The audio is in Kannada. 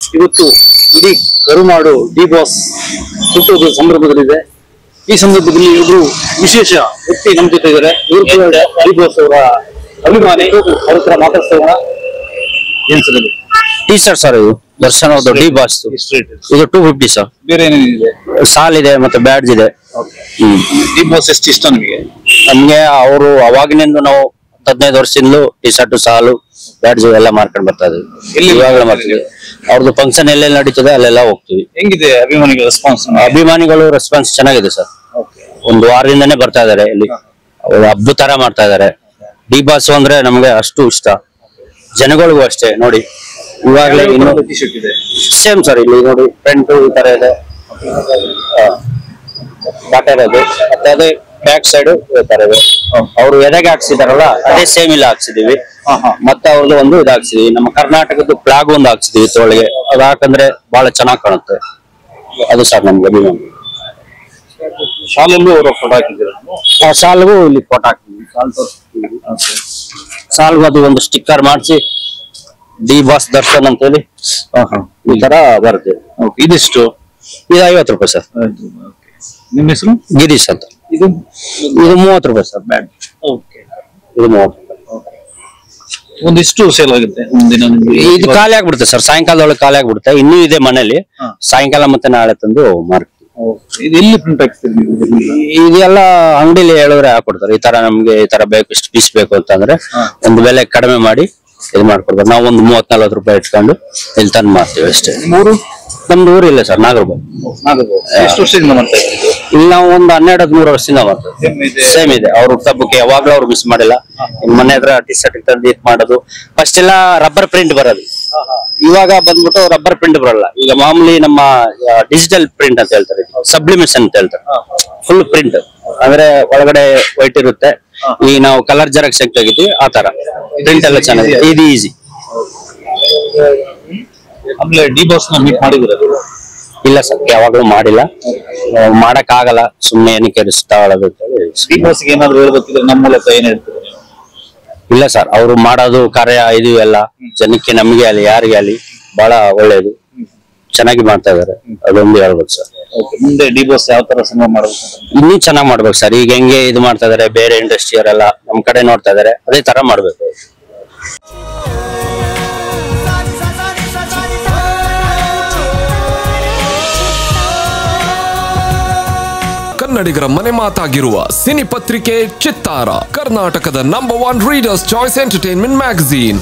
ಇವತ್ತು ಇಡೀ ಕರುನಾಡು ಡಿ ಬಾಸ್ ಹುಟ್ಟುವ ಸಂದರ್ಭದಲ್ಲಿದೆ. ಈ ಸಂದರ್ಭದಲ್ಲಿ ಇವರು ವಿಶೇಷ ವ್ಯಕ್ತಿ ನಮ್ಮ ಜೊತೆ ಇದ್ದಾರೆ. ಇವರು ಡಿ ಬಾಸ್ ಅವರ ಅಭಿಮಾನಿ. ಅವ್ರ ಹತ್ರ ಮಾತಾಡ್ಸೋಣ. ಏನ್ ಸರ್ ಇದು? ಟೀ ಶರ್ಟ್ ಸರ್, ಇದು ದರ್ಶನ್ ಅವ್ರದ್ದು ಡಿ ಬಾಸ್. ಇದು 250 ಸರ್. ಬೇರೆ ಏನೇನಿದೆ? ಸಾಲ್ ಇದೆ ಮತ್ತೆ ಬ್ಯಾಡ್ಜ್ ಇದೆ. ಡಿ ಬಾಸ್ ಎಷ್ಟು ಇಷ್ಟ ನಿಮಗೆ? ನಮ್ಗೆ ಅವರು ಅವಾಗಿನಿಂದ ನಾವು 15 ವರ್ಷದಿಂದಲೂ ಟಿ ಶರ್ಟ್ ಸಾಲು ಬ್ಯಾಡ್ಜ್ ಎಲ್ಲ ಮಾರ್ಕೊಂಡು ಬರ್ತಾ ಇದ್ವಿ. ಇವಾಗಲೇ ಮಾಡ್ತೀವಿ. ಅವ್ರದ್ದು ಫಂಕ್ಷನ್ ಎಲ್ಲೆಲ್ಲ ನಡೀತದೆ ಅಲ್ಲೆಲ್ಲ ಹೋಗ್ತೀವಿ. ಹೆಂಗಿದೆ ಅಭಿಮಾನಿಗಳ ರೆಸ್ಪಾನ್ಸ್? ಅಭಿಮಾನಿಗಳು ರೆಸ್ಪಾನ್ಸ್ ಚೆನ್ನಾಗಿದೆ ಸರ್. ಒಂದು ವಾರದಿಂದನೇ ಬರ್ತಾ ಇದಾರೆ. ಇಲ್ಲಿ ಹಬ್ಬ ತರ ಮಾಡ್ತಾ ಇದಾರೆ. ಡಿ ಬಾಸ್ ಅಂದ್ರೆ ನಮ್ಗೆ ಅಷ್ಟು ಇಷ್ಟ. ಜನಗಳಿಗೂ ಅಷ್ಟೇ. ನೋಡಿ ಇವಾಗಲೇ ಇನ್ನು ಸೇಮ್ ಸರ್. ಇಲ್ಲಿ ನೋಡಿ ಫ್ರಂಟ್ ಈ ತರ ಇದೆ ಬಾಟ ಇರೋದು. ಮತ್ತೆ ಅದೇ ಬ್ಯಾಕ್ ಸೈಡ್ ಈ ತರ ಇದೆ. ಅವ್ರು ಎದೆಗೆ ಹಾಕ್ಸಿದಾರಲ್ಲ ಅದೇ ಸೇಮ್ ಇಲ್ಲ ಹಾಕ್ಸಿದೀವಿ. ಮತ್ತೆ ಅವ್ರದ್ದು ಒಂದು ಇದು ಹಾಕ್ಸಿದೀವಿ. ನಮ್ಮ ಕರ್ನಾಟಕದ ಫ್ಲಾಗ್ ಒಂದು ಹಾಕ್ಸಿದೀವಿ ತೊಳಗೆ. ಅದು ಹಾಕಂದ್ರೆ ಬಹಳ ಚೆನ್ನಾಗಿ ಕಾಣುತ್ತೆ. ಅದು ಸರ್ ನಮ್ಗೆ ಅಭಿಮಾನ. ಶಾಲಲ್ಲೂ ಅವರ ಫೋಟೋ ಹಾಕಿದ್ದೀರ? ಆ ಸಾಲ್ಗೂ ಇಲ್ಲಿ ಫೋಟೋ ಹಾಕಿದ್ವಿ. ಸಾಲ್ಗೂ ಅದು ಒಂದು ಸ್ಟಿಕ್ಕರ್ ಮಾಡಿಸಿ ಡಿ ಬಾಸ್ ದರ್ಶನ್ ಅಂತ ಹೇಳಿ ಈ ತರ ಬರುತ್ತೆ. ಇದಿಷ್ಟು? ಇದು 50 ರೂಪಾಯಿ ಸರ್. ನಿಮ್ಮ ಹೆಸರು? ಗಿರೀಶ್ ಅಂತ. ಇದು 30 ರೂಪಾಯಿ ಸರ್ ಬ್ಯಾಡ್. ಇದು 30 ರೂಪಾಯಿ. ಒಂದಿಷ್ಟು ಸೇಲ್ ಆಗುತ್ತೆ ಒಂದಿನ? ಇದು ಖಾಲಿ ಆಗ್ಬಿಡುತ್ತೆ ಸರ್. ಸಾಯಂಕಾಲದೊಳಗೆ ಖಾಲಿ ಆಗ್ಬಿಡುತ್ತೆ. ಇನ್ನೂ ಇದೆ ಮನೇಲಿ. ಸಾಯಂಕಾಲ ಮತ್ತೆ ನಾಳೆ ತಂದು ಮಾರ್ತೀವಿ. ಇದು ಎಲ್ಲಿ ಪ್ರಿಂಟ್ ಹಾಕ್ತೀರಿ? ಇದೆಲ್ಲ ಅಂಗಡಿಲಿ ಹೇಳಿದ್ರೆ ಹಾಕೊಡ್ತಾರೆ. ಈ ತರ ನಮ್ಗೆ ಈ ತರ ಬೇಕು, ಇಷ್ಟು ಪೀಸ್ ಬೇಕು ಅಂತಂದ್ರೆ ಒಂದು ಬೆಲೆ ಕಡಿಮೆ ಮಾಡಿ ಇದು ಮಾಡ್ಕೊಡ್ಬೋದು. ನಾವು ಒಂದು 30-40 ರೂಪಾಯಿ ಇಟ್ಕೊಂಡು ಇಲ್ಲಿ ತಂದು ಮಾಡ್ತೀವಿ ಅಷ್ಟೇ. ನಮ್ದು ಊರಿಲ್ಲ ಸರ್, ನಾಗರಬಾವಿ. ಎಷ್ಟು ವರ್ಷದಿಂದ ಮಾಡ್ತಾ ಇದ್ದೀರಿ? ಇಲ್ಲಿ ನಾವು ಒಂದು 12-13 ವರ್ಷದಿಂದ ಮಾಡ್ತೀವಿ. ಸೇಮ್ ಇದೆ. ಅವ್ರ ಹುಟ್ಟಹಬ್ಬಕ್ಕೆ ಯಾವಾಗ್ಲೂ ಅವ್ರು ಮಿಸ್ ಮಾಡಿಲ್ಲ. ಮನೆ ಹತ್ರ ಟಿ ಶರ್ಟ್ ತಂದು ಇದು ಮಾಡೋದು. ಫಸ್ಟ್ ಎಲ್ಲ ರಬ್ಬರ್ ಪ್ರಿಂಟ್ ಬರೋದು. ಇವಾಗ ಬಂದ್ಬಿಟ್ಟು ರಬ್ಬರ್ ಪ್ರಿಂಟ್ ಬರಲ್ಲ. ಈಗ ಮಾಮೂಲಿ ನಮ್ಮ ಡಿಜಿಟಲ್ ಪ್ರಿಂಟ್ ಅಂತ ಹೇಳ್ತಾರೆ, ಸಬ್ಲಿಮೇಷನ್ ಅಂತ ಹೇಳ್ತಾರೆ. ಫುಲ್ ಪ್ರಿಂಟ್ ಅಂದ್ರೆ ಒಳಗಡೆ ವೈಟ್ ಇರುತ್ತೆ. ಈಗ ನಾವು ಕಲರ್ ಜೆರಾಕ್ಸ್ ತೆಗಿತೀವಿ ಆ ತರ ಪ್ರಿಂಟ್ ಎಲ್ಲ ಚೆನ್ನಾಗಿದೆ. ಇದು ಈಸಿ. ಆಮೇಲೆ ಡಿ ಬಾಸ್ ನ ಮೀಟ್ ಮಾಡಿದ್ರೆ? ಇಲ್ಲ ಸರ್, ಯಾವಾಗ್ಲೂ ಮಾಡಿಲ್ಲ. ಮಾಡಕ್ ಆಗಲ್ಲ, ಸುಮ್ಮನೆ ಏನಕ್ಕೆ ರಿಸ್ಕ್ ತಗೊಳ್ಳೋದು ಅಂತ ಹೇಳಿ. ಡಿ ಬಾಸ್ ಏನಾದ್ರು ಹೇಳ್ಬೇಕಿದ್ರೆ ನಮ್ಮ ಮೂಲಕ ಏನ್ ಹೇಳ್ತೀರಿ? ಇಲ್ಲ ಸರ್, ಅವರು ಮಾಡೋದು ಕಾರ್ಯ ಇದು ಎಲ್ಲ ಜನಕ್ಕೆ, ನಮ್ಗೆ ಅಲ್ಲಿ ಯಾರಿಗೆ ಅಲ್ಲಿ ಬಹಳ ಒಳ್ಳೇದು, ಚೆನ್ನಾಗಿ ಮಾಡ್ತಾ ಇದಾರೆ. ಅದೊಂದು ಹೇಳ್ಬೋದು ಸರ್. ಮುಂದೆ ಡಿ ಬಾಸ್ ಯಾವ ತರ ಸಿನಿಮಾ ಮಾಡ್ಬೇಕು? ಇನ್ನೂ ಚೆನ್ನಾಗಿ ಮಾಡ್ಬೇಕು ಸರ್. ಈಗ ಹೆಂಗೆ ಇದು ಮಾಡ್ತಾ ಇದಾರೆ ಬೇರೆ ಇಂಡಸ್ಟ್ರಿ ಅವರೆಲ್ಲ ನಮ್ ಕಡೆ ನೋಡ್ತಾ ಇದಾರೆ, ಅದೇ ತರ ಮಾಡ್ಬೇಕು. ಕನ್ನಡಿಗರ ಮನೆ ಮಾತಾಗಿರುವ ಸಿನಿ ಪತ್ರಿಕೆ ಚಿತ್ತಾರ, ಕರ್ನಾಟಕದ number 1 readers choice entertainment magazine.